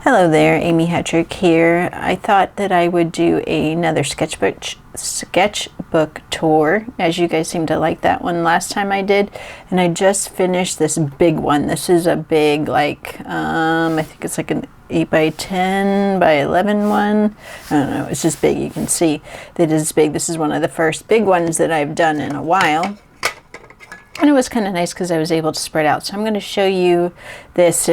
Hello there, Amy Hetrick here. I thought that I would do another sketchbook tour, as you guys seemed to like that one last time I did. And I just finished this big one. This is a big, like, I think it's like an 8 by 10 by 11 one. I don't know, it's just big. You can see that it's big. This is one of the first big ones that I've done in a while. And it was kind of nice because I was able to spread out. So I'm going to show you this.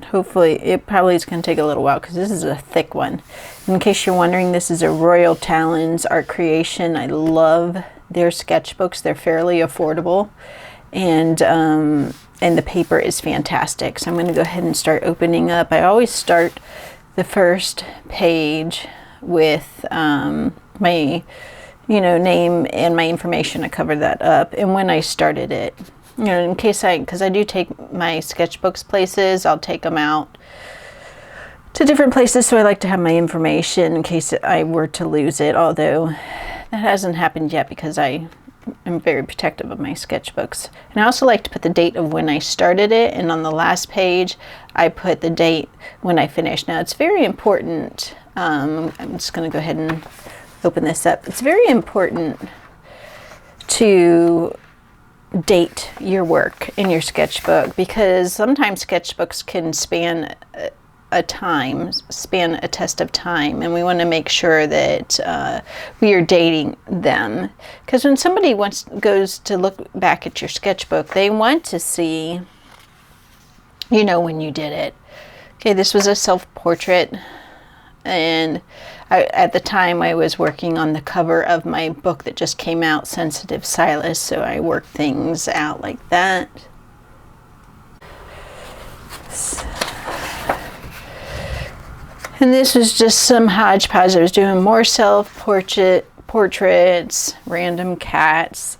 Hopefully, it probably is going to take a little while because this is a thick one. In case you're wondering, this is a Royal Talons art creation. I love their sketchbooks. They're fairly affordable. And the paper is fantastic. So I'm going to go ahead and start opening up. I always start the first page with my name and my information. I cover that up. And when I started it, in case because I do take my sketchbooks places, I'll take them out to different places. So I like to have my information in case I were to lose it, although that hasn't happened yet because I am very protective of my sketchbooks. And I also like to put the date of when I started it. And on the last page, I put the date when I finished. Now it's very important. I'm just going to go ahead and open this up. It's very important to date your work in your sketchbook because sometimes sketchbooks can span a test of time, and we want to make sure that we are dating them, because when somebody goes to look back at your sketchbook, they want to see when you did it. Okay, this was a self-portrait, and at the time I was working on the cover of my book that just came out, Sensitive Silas, so I worked things out like that. And this was just some hodgepodge. I was doing more portraits, random cats.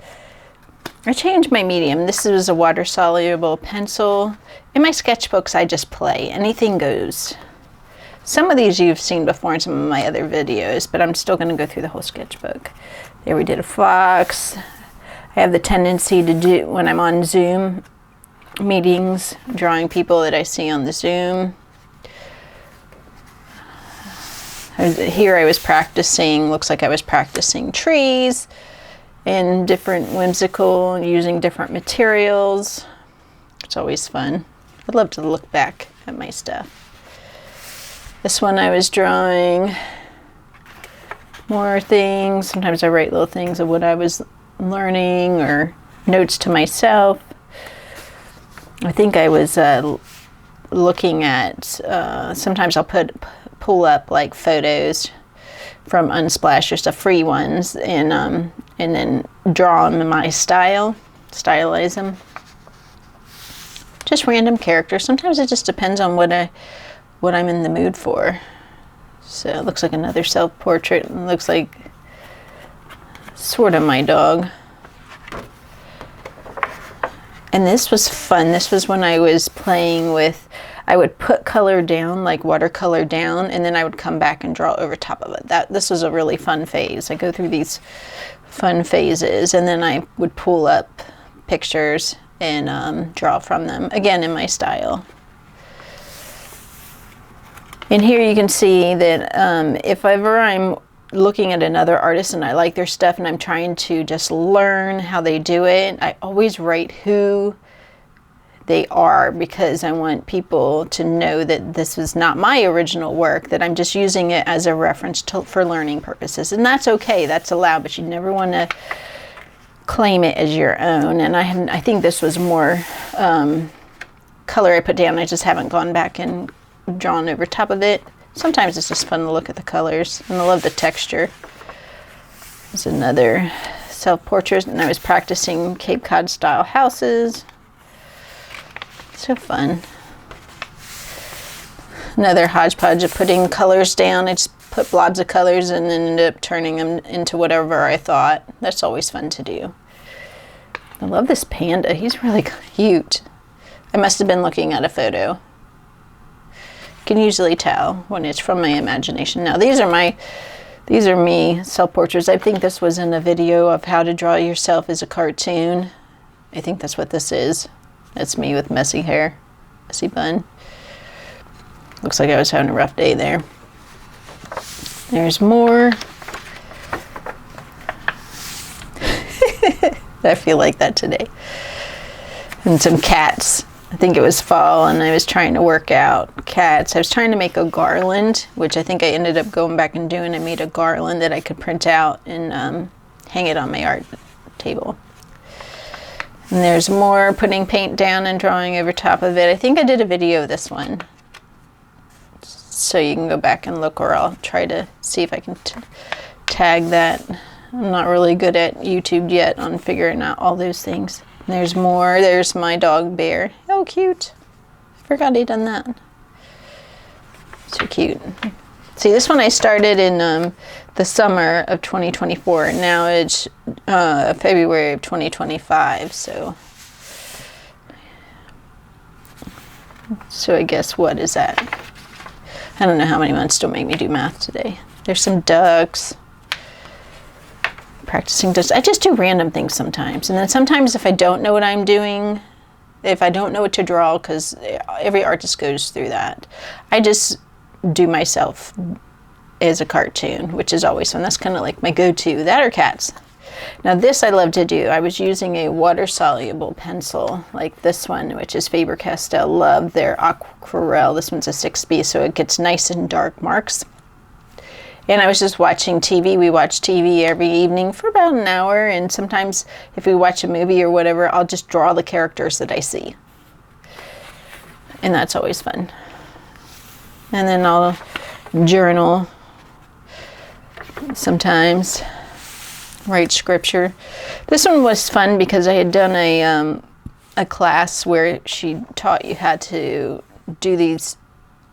I changed my medium. This is a water-soluble pencil. In my sketchbooks, I just play. Anything goes. Some of these you've seen before in some of my other videos, but I'm still going to go through the whole sketchbook. There we did a fox. I have the tendency to do, when I'm on Zoom meetings, drawing people that I see on the Zoom. Here I was practicing, looks like I was practicing trees and different whimsical, using different materials. It's always fun. I'd love to look back at my stuff. This one I was drawing more things. Sometimes I write little things of what I was learning or notes to myself. I think I was looking at, sometimes I'll pull up like photos from Unsplash, just the free ones, and then draw them in my style, stylize them. Just random characters. Sometimes it just depends on what I'm in the mood for. So it looks like another self-portrait. It looks like sort of my dog. And this was fun. This was when I was playing with, I would put color down, like watercolor down, and then I would come back and draw over top of it. This was a really fun phase. I go through these fun phases, and then I would pull up pictures and draw from them, again in my style. And here you can see that if ever I'm looking at another artist and I like their stuff and I'm trying to just learn how they do it, I always write who they are, because I want people to know that this is not my original work, that I'm just using it as a reference for learning purposes. And that's okay, that's allowed, but you never want to claim it as your own. And I think this was more color I put down. I just haven't gone back and drawn over top of it. Sometimes it's just fun to look at the colors, and I love the texture. There's another self-portrait, and I was practicing Cape Cod style houses. So fun. Another hodgepodge of putting colors down. I just put blobs of colors and then ended up turning them into whatever I thought. That's always fun to do. I love this panda. He's really cute. I must have been looking at a photo. Can usually tell when it's from my imagination. Now these are me self-portraits. I think this was in a video of how to draw yourself as a cartoon. I think that's what this is. That's me with messy hair, messy bun. Looks like I was having a rough day there. There's more. I feel like that today. And some cats. I think it was fall and I was trying to work out cats. I was trying to make a garland, which I think I ended up going back and doing. I made a garland that I could print out and hang it on my art table. And there's more, putting paint down and drawing over top of it. I think I did a video of this one. So you can go back and look, or I'll try to see if I can tag that. I'm not really good at YouTube yet on figuring out all those things. And there's more. There's my dog Bear. Oh, cute. Forgot he'd done that. So cute. See, this one I started in the summer of 2024. Now it's February of 2025. So I guess what is that? I don't know how many months. Don't make me do math today. There's some ducks. Practicing ducks. I just do random things sometimes. And then sometimes if I don't know what I'm doing, if I don't know what to draw, because every artist goes through that, I just do myself as a cartoon, which is always fun. That's kind of like my go-to. That or cats. Now this I love to do. I was using a water-soluble pencil like this one, which is Faber-Castell. Love their Aquarelle. This one's a 6B, so it gets nice and dark marks. And I was just watching TV. We watch TV every evening for about an hour, and sometimes if we watch a movie or whatever, I'll just draw the characters that I see. And that's always fun. And then I'll journal sometimes. Write scripture. This one was fun because I had done a class where she taught you how to do these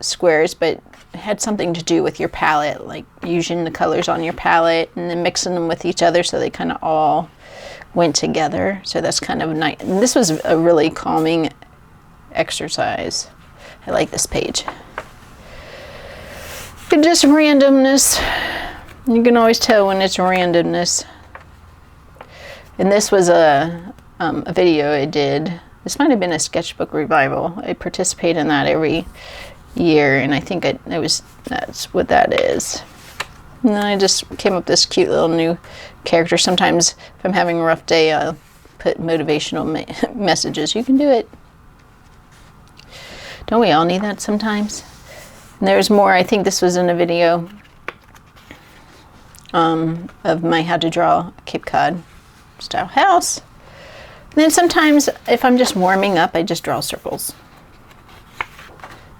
squares, but it had something to do with your palette, like using the colors on your palette and then mixing them with each other so they kind of all went together. So that's kind of nice. And this was a really calming exercise. I like this page. And just randomness. You can always tell when it's randomness. And this was a video I did. This might have been a sketchbook revival. I participate in that every year, and I think that's what that is. And then I just came up with this cute little new character. Sometimes if I'm having a rough day, I'll put motivational messages. You can do it. Don't we all need that sometimes? And there's more. I think this was in a video of my how to draw Cape Cod style house. And then sometimes if I'm just warming up, I just draw circles.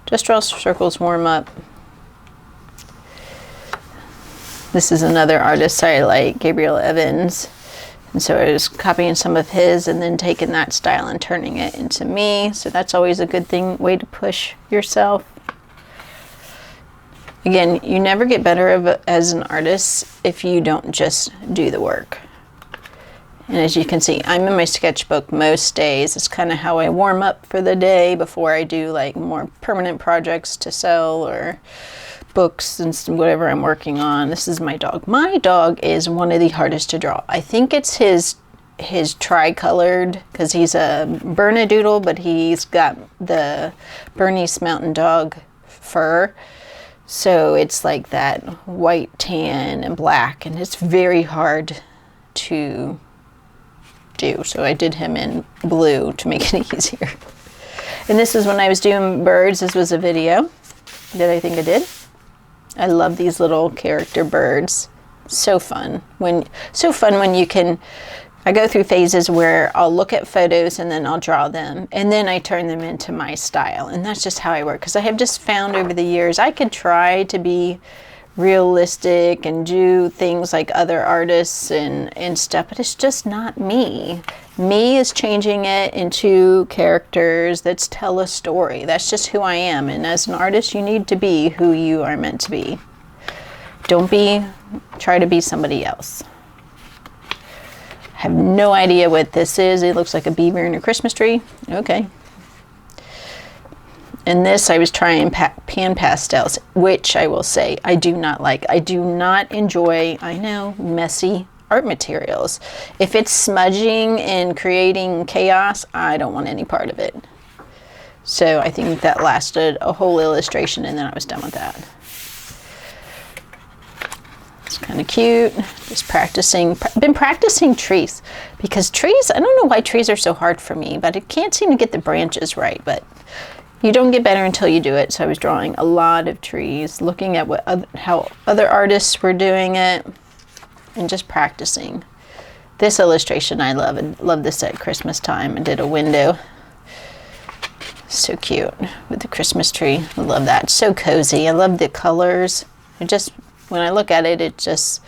Just draw circles, warm up. This is another artist I like, Gabriel Evans. And so I was copying some of his and then taking that style and turning it into me. So that's always a good way to push yourself. Again, you never get better as an artist if you don't just do the work. And as you can see, I'm in my sketchbook most days. It's kind of how I warm up for the day before I do like more permanent projects to sell or books and whatever I'm working on. This is my dog. My dog is one of the hardest to draw. I think it's his tri-colored, because he's a Bernedoodle, but he's got the Bernese Mountain Dog fur. So it's like that white, tan, and black, and it's very hard to do. So I did him in blue to make it easier. And this is when I was doing birds. This was a video that I think I did. I love these little character birds. So fun when you can. I go through phases where I'll look at photos and then I'll draw them, and then I turn them into my style. And that's just how I work, because I have just found over the years I could try to be realistic and do things like other artists and stuff, but it's just not me. Me is changing it into characters that tell a story. That's just who I am. And as an artist, you need to be who you are meant to be. Don't try to be somebody else. I have no idea what this is. It looks like a beaver and a Christmas tree. Okay. And this, I was trying pan pastels, which I will say I do not like. I do not enjoy, I know, messy art materials. If it's smudging and creating chaos, I don't want any part of it. So I think that lasted a whole illustration, and then I was done with that. It's kind of cute. Just practicing. Been practicing trees, because trees, I don't know why trees are so hard for me, but I can't seem to get the branches right. But you don't get better until you do it. So I was drawing a lot of trees, looking at how other artists were doing it, and just practicing. This illustration I love. I love this at Christmas time. I did a window. So cute with the Christmas tree. I love that. It's so cozy. I love the colors. It just, when I look at it, it just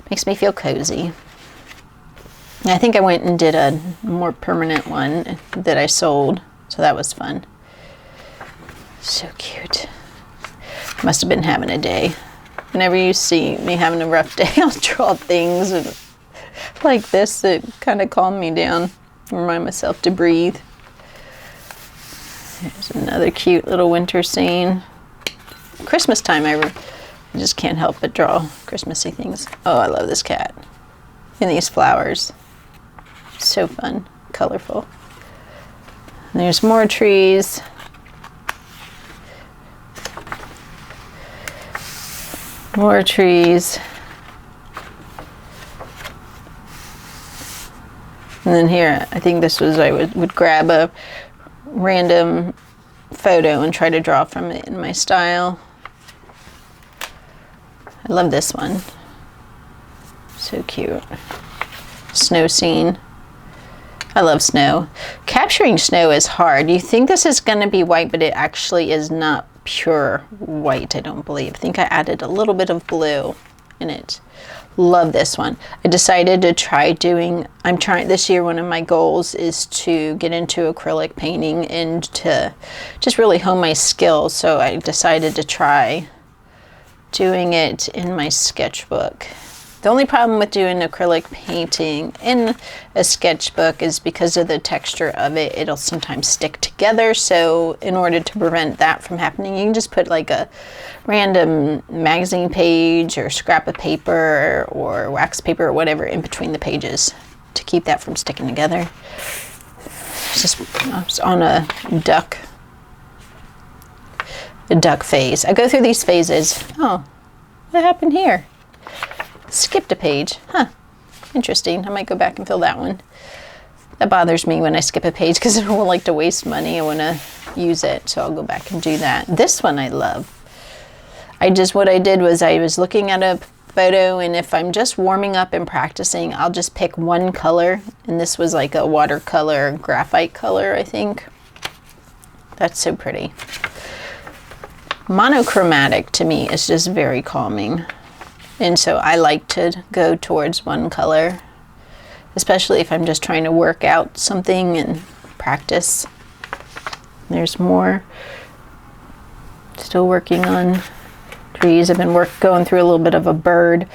makes me feel cozy. I think I went and did a more permanent one that I sold, so that was fun. So cute. Must have been having a day. Whenever you see me having a rough day, I'll draw things like this that kind of calm me down, remind myself to breathe. There's another cute little winter scene. Christmas time, I just can't help but draw Christmassy things. Oh, I love this cat. And these flowers. So fun, colorful. And there's more trees. More trees. And then here, I think this was, I would grab a random photo and try to draw from it in my style. I love this one. So cute. Snow scene. I love snow. Capturing snow is hard. You think this is going to be white, but it actually is not pure white, I don't believe. I think I added a little bit of blue in it. Love this one. I decided to try doing, this year, one of my goals is to get into acrylic painting and to just really hone my skills. So I decided to try doing it in my sketchbook. The only problem with doing acrylic painting in a sketchbook is because of the texture of it, it'll sometimes stick together. So in order to prevent that from happening, you can just put like a random magazine page or scrap of paper or wax paper or whatever in between the pages to keep that from sticking together. I was on a duck phase. I go through these phases. Oh, what happened here? Skipped a page. Huh. Interesting. I might go back and fill that one. That bothers me when I skip a page because I don't like to waste money. I want to use it, so I'll go back and do that. This one I love. What I did was I was looking at a photo, and if I'm just warming up and practicing, I'll just pick one color. And this was like a watercolor, graphite color, I think. That's so pretty. Monochromatic to me is just very calming. And so I like to go towards one color, especially if I'm just trying to work out something and practice. There's more. Still working on trees. I've been going through a little bit of a bird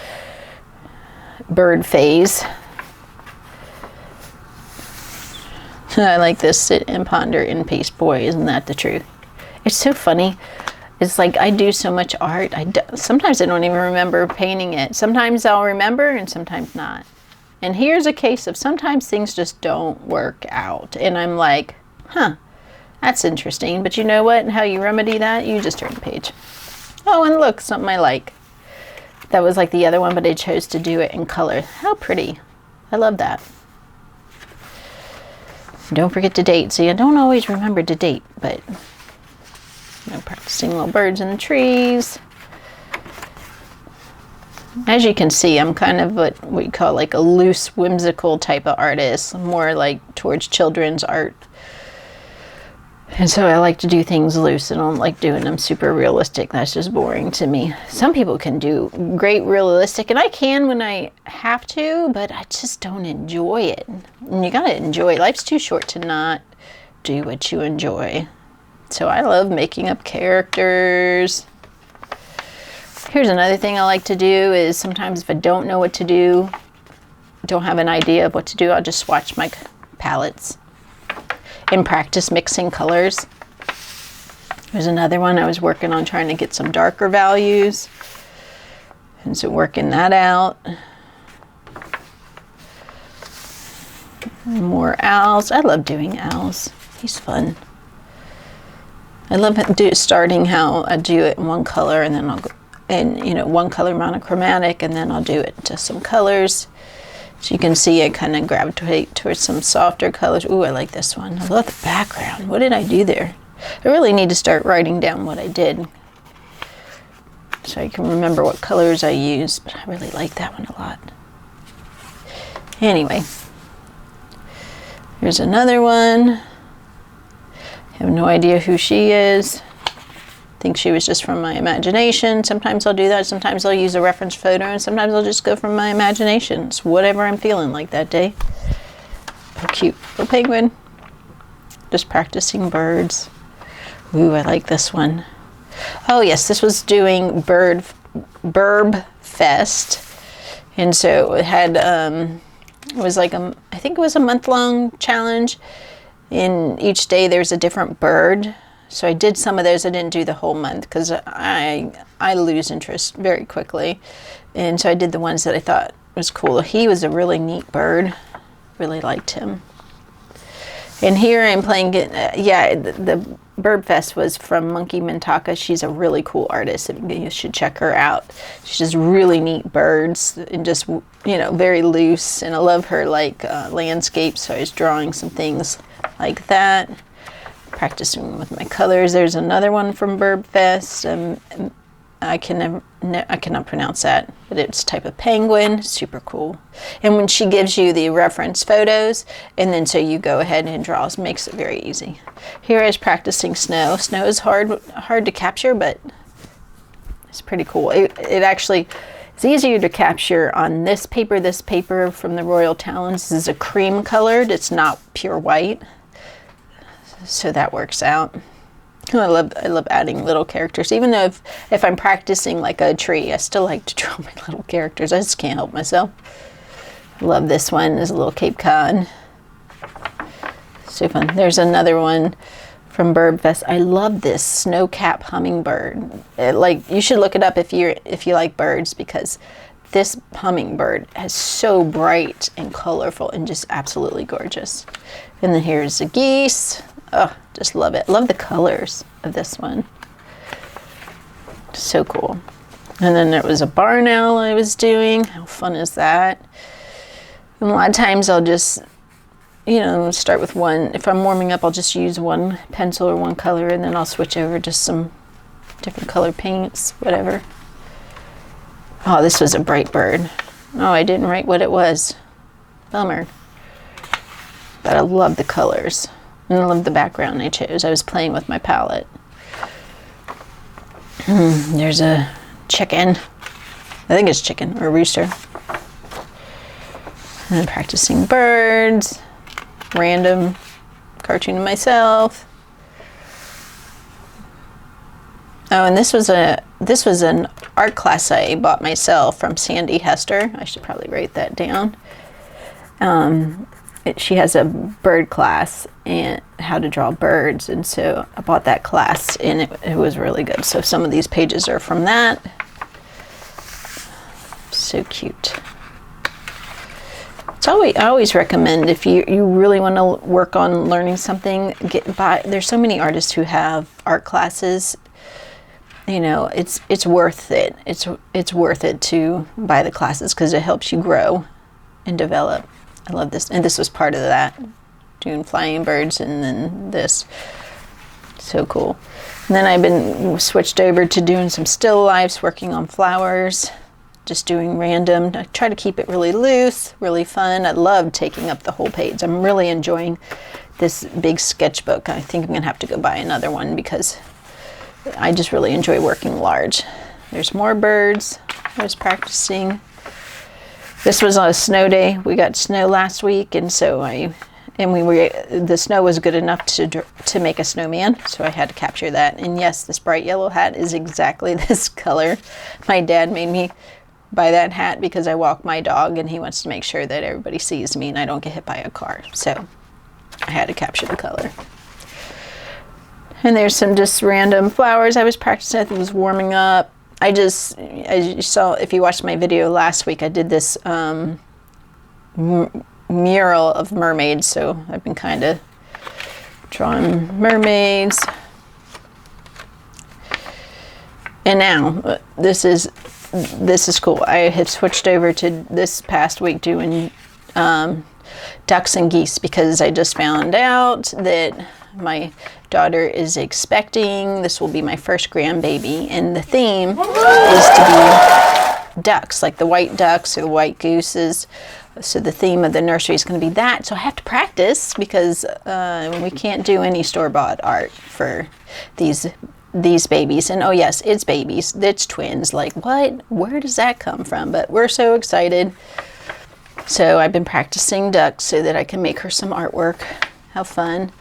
phase. I like this, sit and ponder and paste. Boy, isn't that the truth? It's so funny. It's like I do so much art. Sometimes I don't even remember painting it. Sometimes I'll remember and sometimes not. And here's a case of sometimes things just don't work out. And I'm like, huh, that's interesting. But you know what? And how you remedy that? You just turn the page. Oh, and look, something I like. That was like the other one, but I chose to do it in color. How pretty. I love that. Don't forget to date. See, I don't always remember to date, but practicing little birds in the trees. As you can see, I'm kind of what we call like a loose, whimsical type of artist, more like towards children's art. And so I like to do things loose. I don't like doing them super realistic. That's just boring to me. Some people can do great realistic, and I can when I have to, but I just don't enjoy it. And you gotta enjoy it. Life's too short to not do what you enjoy. So I love making up characters. Here's another thing I like to do is sometimes if I don't know what to do, don't have an idea of what to do, I'll just swatch my palettes and practice mixing colors. There's another one I was working on trying to get some darker values. And so working that out. More owls. I love doing owls. He's fun. I love starting how I do it in one color, and then I'll go, and you know, one color monochromatic, and then I'll do it to some colors. So you can see I kind of gravitate towards some softer colors. Ooh, I like this one. I love the background. What did I do there? I really need to start writing down what I did so I can remember what colors I used, but I really like that one a lot. Anyway, here's another one. I have no idea who she is. I think she was just from my imagination. Sometimes I'll do that. Sometimes I'll use a reference photo, and sometimes I'll just go from my imagination. It's whatever I'm feeling like that day. Oh, cute little penguin. Just practicing birds. Ooh, I like this one. Oh yes, this was doing Burb Fest, and so it had it was like I think it was a month-long challenge. In each day there's a different bird. So I did some of those. I didn't do the whole month because I lose interest very quickly, and so I did the ones that I thought was cool. He was a really neat bird. Really liked him. And here I'm playing, the Bird Fest was from Monkey Mintaka. She's a really cool artist. You should check her out. She does really neat birds and just, you know, very loose. And I love her like landscapes. So I was drawing some things like that, practicing with my colors. There's another one from Bird Fest. I cannot pronounce that, but it's a type of penguin. Super cool. And when she gives you the reference photos, and then so you go ahead and draw, it makes it very easy. Here I was practicing snow. Snow is hard to capture, but it's pretty cool. It actually is easier to capture on this paper from the Royal Talons. This is a cream colored. It's not pure white, so that works out. I love adding little characters. Even though if I'm practicing like a tree, I still like to draw my little characters. I just can't help myself. Love this one. There's a little Cape Cod. So fun. There's another one from Bird Fest. I love this snow-capped hummingbird. You should look it up if you like birds, because this hummingbird is so bright and colorful and just absolutely gorgeous. And then here's the geese. Oh, just love it. Love the colors of this one. So cool. And then there was a barn owl I was doing. How fun is that? And a lot of times I'll just, you know, start with one. If I'm warming up, I'll just use one pencil or one color, and then I'll switch over to some different color paints, whatever. Oh, this was a bright bird. Oh, I didn't write what it was. Bummer. But I love the colors. And I love the background I chose. I was playing with my palette. There's a chicken. I think it's chicken or rooster. And I'm practicing birds. Random cartoon of myself. Oh, and this was an art class I bought myself from Sandy Hester. I should probably write that down. She has a bird class and how to draw birds, and so I bought that class, and it was really good. So some of these pages are from that. So cute. I always recommend, if you really want to work on learning something, there's so many artists who have art classes. You know, it's worth it. It's worth it to buy the classes because it helps you grow and develop. I love this, and this was part of that, doing flying birds, and then this. So cool. And then I've been switched over to doing some still lifes, working on flowers, just doing random. I try to keep it really loose, really fun. I love taking up the whole page. I'm really enjoying this big sketchbook. I think I'm gonna have to go buy another one because I just really enjoy working large. There's more birds. I was practicing. This was on a snow day. We got snow last week, and so the snow was good enough to make a snowman, so I had to capture that. And yes, this bright yellow hat is exactly this color. My dad made me buy that hat because I walk my dog, and he wants to make sure that everybody sees me and I don't get hit by a car. So I had to capture the color. And there's some just random flowers I was practicing. I was warming up. As you saw, if you watched my video last week, I did this mural of mermaids, so I've been kind of drawing mermaids. And now this is cool. I have switched over to this past week doing ducks and geese because I just found out that my daughter is expecting. This will be my first grandbaby, and the theme is to be ducks, like the white ducks or the white gooses. So the theme of the nursery is going to be that. So I have to practice because we can't do any store-bought art for these babies. And oh yes, it's babies, it's twins. Like what? Where does that come from? But we're so excited. So I've been practicing ducks so that I can make her some artwork. How fun.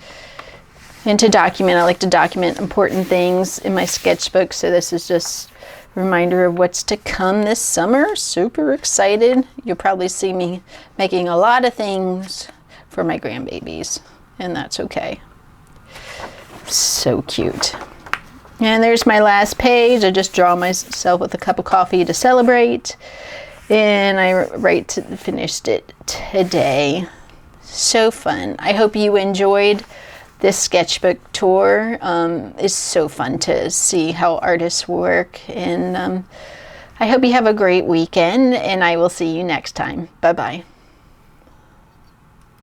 And to document, I like to document important things in my sketchbook. So this is just a reminder of what's to come this summer. Super excited. You'll probably see me making a lot of things for my grandbabies, and that's okay. So cute. And there's my last page. I just draw myself with a cup of coffee to celebrate. And I finished it today. So fun. I hope you enjoyed this sketchbook tour. It's so fun to see how artists work. And I hope you have a great weekend, and I will see you next time. Bye-bye.